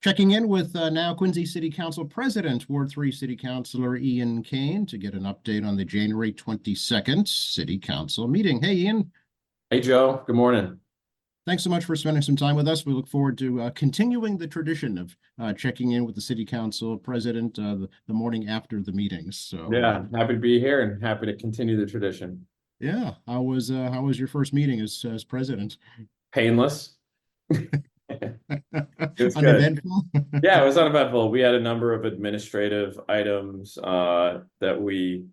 Checking in with now Quincy City Council President, Ward 3 City Councilor Ian Kane to get an update on the January 22nd City Council meeting. Hey, Ian. Hey, Joe. Good morning. Thanks so much for spending some time with us. We look forward to continuing the tradition of checking in with the City Council President the morning after the meetings. So Yeah, happy to be here and happy to continue the tradition. yeah, how was your first meeting as president? Painless. It was good. Uneventful? Yeah, it was uneventful. We had a number of administrative items that we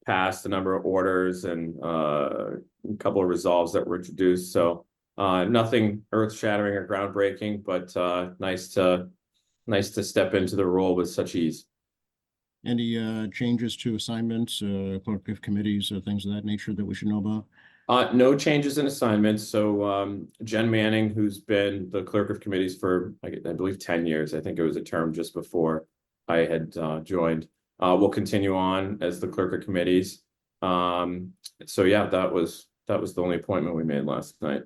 passed, a number of orders and a couple of resolves that were introduced. So nothing earth-shattering or groundbreaking, but nice to step into the role with such ease. Any changes to assignments, clerk of committees, things of that nature that we should know about? No changes in assignments. So Jen Manning, who's been the clerk of committees for, I believe, 10 years. I think it was a term just before I had joined. Will continue on as the clerk of committees. So yeah, that was the only appointment we made last night.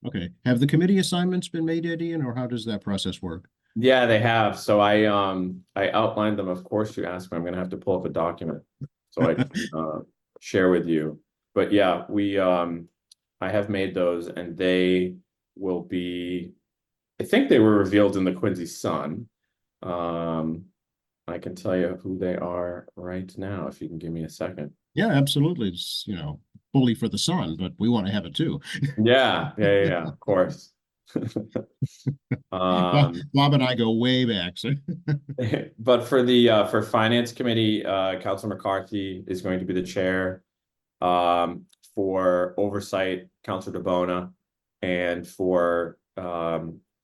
Okay. Have the committee assignments been made, Ian, or how does that process work? Yeah, they have. So I outlined them. Of course, you asked me. I'm going to have to pull up a document so I can share with you. But yeah, I have made those, and they will be. I think they were revealed in the Quincy Sun. I can tell you who they are right now if you can give me a second. Yeah, absolutely. It's bully for the Sun, but we want to have it too. Yeah, of course. Bob and I go way back. So. But for Finance Committee, Councilor McCarthy is going to be the chair. For Oversight, Councilor DeBona, and for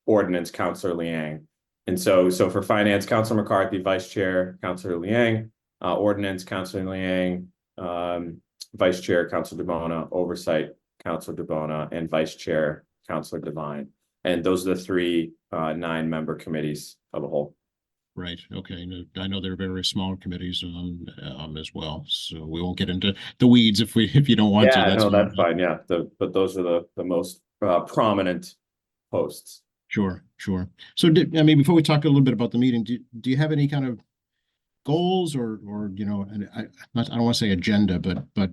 Ordinance, Councilor Liang. And so for Finance, Councilor McCarthy, Vice Chair, Councilor Liang, Ordinance, Councilor Liang, Vice Chair, Councilor DeBona, Oversight, Councilor DeBona, and Vice Chair, Councilor Devine. And those are the three 9-member committees of a whole. Right. Okay. I know they're very small committees as well, so we won't get into the weeds if you don't want to. That's fine. Yeah, but those are the most prominent posts. Sure. So, before we talk a little bit about the meeting, do you have any kind of goals or and I don't want to say agenda, but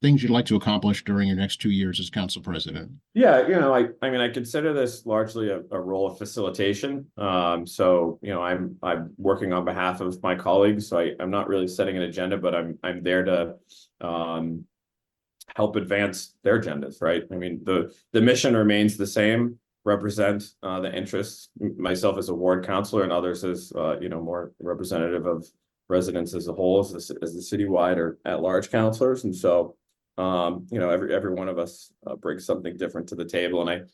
things you'd like to accomplish during your next 2 years as council president? Yeah, I consider this largely a role of facilitation. So I'm working on behalf of my colleagues, so I'm not really setting an agenda, but I'm there to help advance their agendas, right? I mean, the mission remains the same, represent the interests, myself as a ward councilor and others as more representative of residents as a whole, as the citywide or at-large councilors. And so every one of us brings something different to the table, and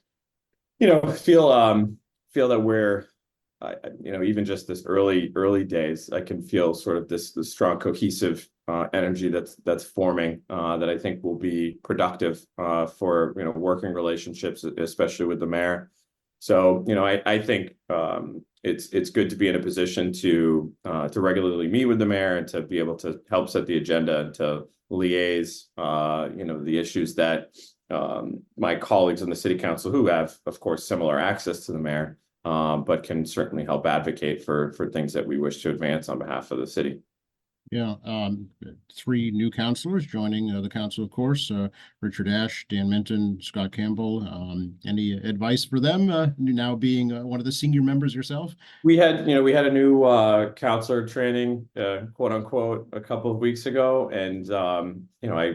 I feel that we're even just this early days, I can feel sort of this strong cohesive energy that's forming that I think will be productive for working relationships, especially with the mayor. So I think it's good to be in a position to regularly meet with the mayor and to be able to help set the agenda and to liaise the issues that my colleagues in the city council, who have of course similar access to the mayor, but can certainly help advocate for things that we wish to advance on behalf of the city. Yeah, 3 new councilors joining the council, of course, Richard Ash, Dan Minton, Scott Campbell. Any advice for them now being one of the senior members yourself? We had a new councilor training, quote unquote, a couple of weeks ago, and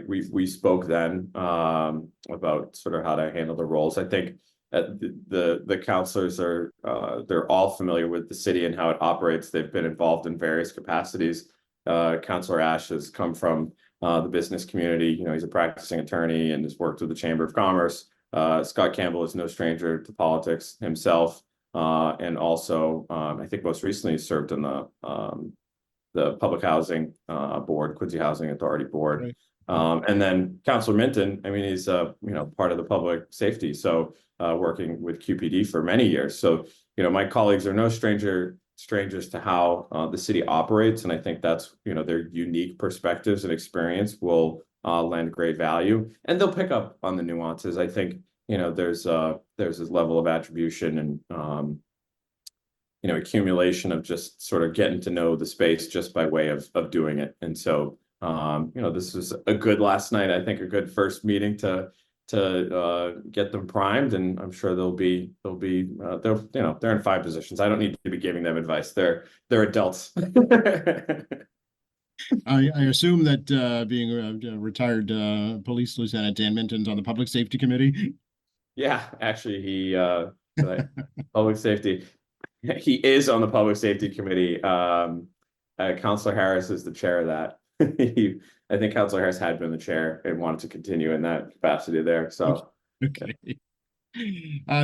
we spoke then about sort of how to handle the roles. I think the councilors are they're all familiar with the city and how it operates. They've been involved in various capacities. Councilor Ash has come from the business community. He's a practicing attorney and has worked with the Chamber of Commerce. Scott Campbell is no stranger to politics himself, and also I think most recently served in the public housing board, Quincy Housing Authority board. Right. And then Councilor Minton, he's part of the public safety, so working with QPD for many years. So my colleagues are no strangers to how the city operates, and I think that's their unique perspectives and experience will lend great value, and they'll pick up on the nuances. I think there's this level of attribution and accumulation of just sort of getting to know the space just by way of doing it. And so, this was a good last night, I think a good first meeting to get them primed, and I'm sure they're in 5 positions. I don't need to be giving them advice. They're adults. I assume that being a retired police lieutenant Dan Minton's on the Public Safety Committee. Yeah, actually, public safety. He is on the Public Safety Committee. Councilor Harris is the chair of that. I think Councilor Harris had been the chair and wanted to continue in that capacity there. So, okay.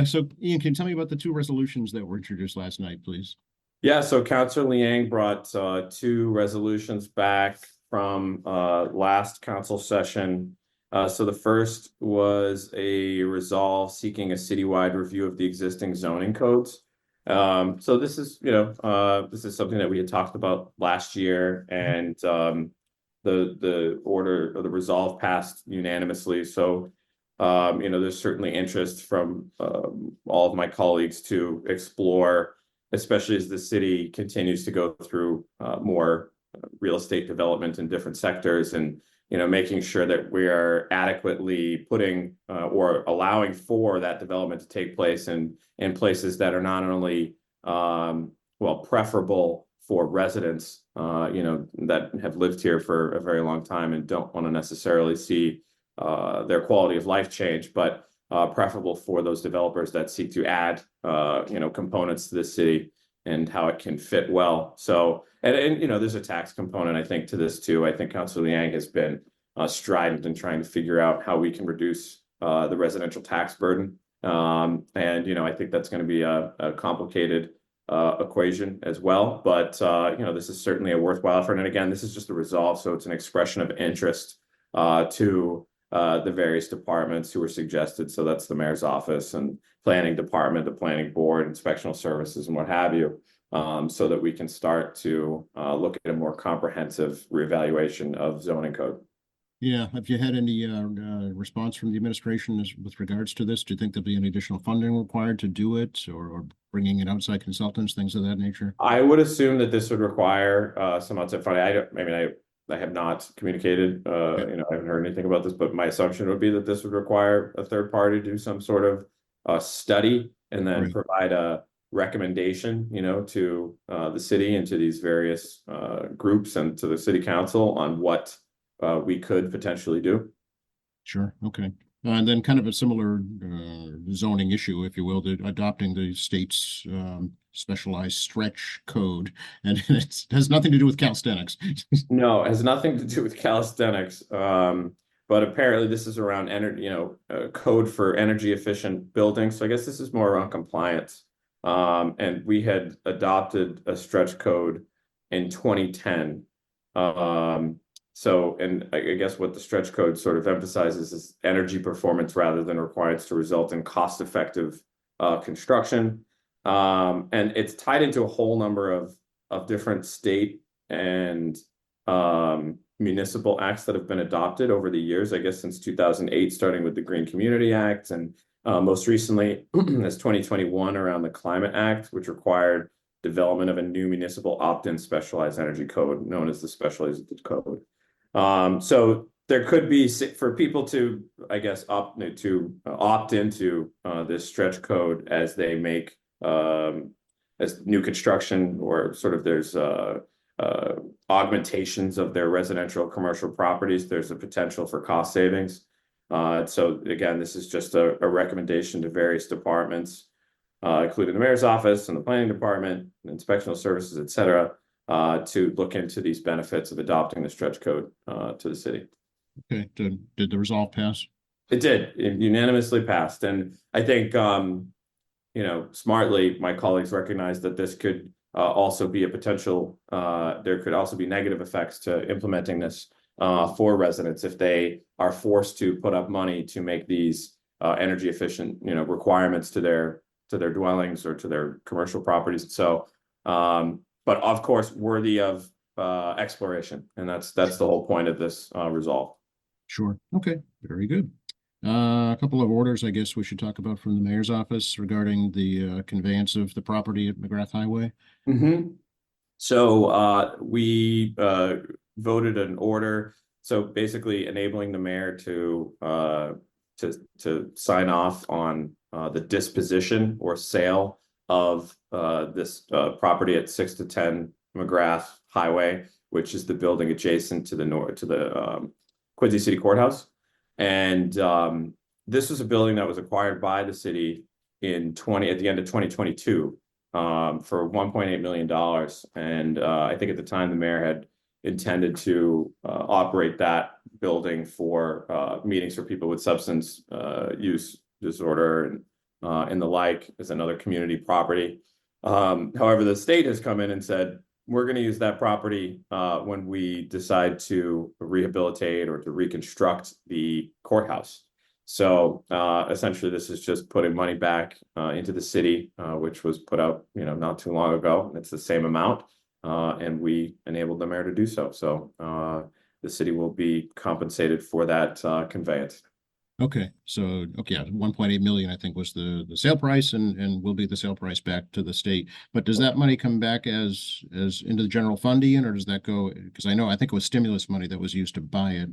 So Ian, can you tell me about the 2 resolutions that were introduced last night, please? yeah, so Councilor Liang brought 2 resolutions back from last council session. So the first was a resolve seeking a citywide review of the existing zoning codes. So this is, this is something that we had talked about last year, and the order or the resolve passed unanimously. So, there's certainly interest from all of my colleagues to explore, especially as the city continues to go through more real estate development in different sectors, and making sure that we are adequately putting or allowing for that development to take place in places that are not only preferable for residents, that have lived here for a very long time and don't want to necessarily see their quality of life change, but preferable for those developers that seek to add, components to the city and how it can fit well. So, and there's a tax component, I think, to this too. I think Councilor Liang has been strident in trying to figure out how we can reduce the residential tax burden. And, I think that's going to be a complicated equation as well. But, this is certainly a worthwhile effort. And again, this is just a resolve. So it's an expression of interest to the various departments who were suggested. So that's the mayor's office and planning department, the planning board, inspectional services, and what have you, so that we can start to look at a more comprehensive reevaluation of zoning code. Yeah, have you had any response from the administration with regards to this? Do you think there'll be any additional funding required to do it, or bringing in outside consultants, things of that nature? I would assume that this would require some outside funding. I have not communicated, I haven't heard anything about this, but my assumption would be that this would require a third party to do some sort of study and then provide a recommendation, to the city and to these various groups and to the city council on what we could potentially do. Sure. Okay. And then kind of a similar zoning issue, if you will, adopting the state's specialized stretch code, and it has nothing to do with calisthenics. No, it has nothing to do with calisthenics. But apparently this is around energy, code for energy efficient buildings. So I guess this is more around compliance. And we had adopted a stretch code in 2010. So, and I guess what the stretch code sort of emphasizes is energy performance rather than requires to result in cost-effective construction. And it's tied into a whole number of different state and municipal acts that have been adopted over the years, I guess since 2008, starting with the Green Community Act, and most recently as 2021 around the Climate Act, which required development of a new municipal opt-in specialized energy code known as the specialized code. So there could be, for people to, I guess, opt into this stretch code as they make as new construction, or sort of there's augmentations of their residential commercial properties. There's a potential for cost savings. So again, this is just a recommendation to various departments, including the mayor's office and the planning department, and inspectional services, et cetera, to look into these benefits of adopting the stretch code to the city. Okay, did the resolve pass? It did. It unanimously passed. And I think, smartly, my colleagues recognize that this could also be a potential, there could also be negative effects to implementing this for residents if they are forced to put up money to make these energy efficient, requirements to their dwellings or to their commercial properties. So, but of course, worthy of exploration. And that's the whole point of this resolve. Sure. Okay, very good. A couple of orders, I guess we should talk about from the mayor's office regarding the conveyance of the property at McGrath Highway. So we voted an order, so basically enabling the mayor to sign off on the disposition or sale of this property at 6 to 10 McGrath Highway, which is the building adjacent to the north to the Quincy City Courthouse. And this was a building that was acquired by the city at the end of 2022 for $1.8 million. And I think at the time the mayor had intended to operate that building for meetings for people with substance use disorder and the like, as another community property. However, the state has come in and said, we're going to use that property when we decide to rehabilitate or to reconstruct the courthouse. So essentially, this is just putting money back into the city, which was put out, not too long ago. It's the same amount, and we enabled the mayor to do so. So the city will be compensated for that conveyance. Okay, so yeah, 1.8 million, I think, was the sale price, and will be the sale price back to the state. But does that money come back as into the general fund, Ian, or does that go? Because I think it was stimulus money that was used to buy it.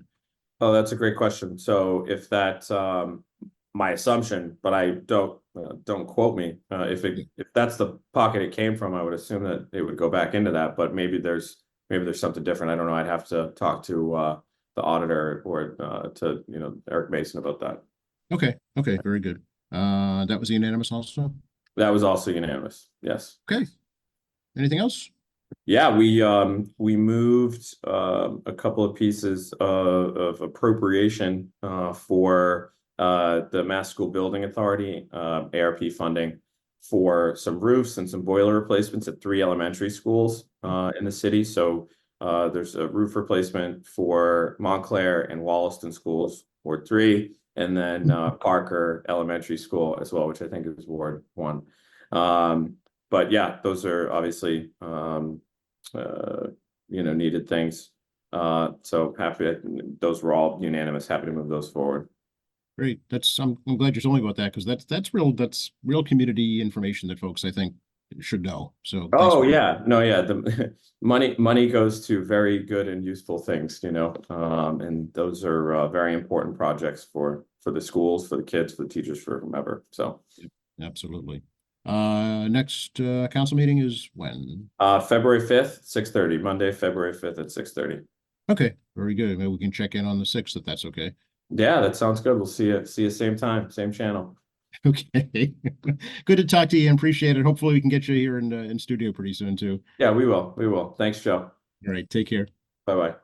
Oh, that's a great question. So if that's my assumption, but I don't quote me. If that's the pocket it came from, I would assume that it would go back into that. But maybe there's something different. I don't know. I'd have to talk to the auditor or to Eric Mason about that. Okay, very good. That was unanimous also. That was also unanimous. Yes. Okay. Anything else? Yeah, we moved a couple of pieces of appropriation for the Mass School Building Authority ARP funding for some roofs and some boiler replacements at 3 elementary schools in the city. So there's a roof replacement for Montclair and Wollaston schools, Ward 3, and then Parker Elementary School as well, which I think is Ward 1. But yeah, those are obviously needed things. So happy those were all unanimous. Happy to move those forward. Great. I'm glad you're telling me about that, because that's real community information that folks, I think, should know. So the money goes to very good and useful things, and those are very important projects for the schools, for the kids, for the teachers, for whomever. So absolutely. Next council meeting is when? February 5th, 6:30, Monday, February 5th at 6:30. Okay, very good. Maybe we can check in on the 6th if that's okay. Yeah, that sounds good. We'll see you same time, same channel. Okay. Good to talk to you and appreciate it. Hopefully we can get you here in studio pretty soon too. Yeah, we will. Thanks, Joe. All right, take care. Bye-bye.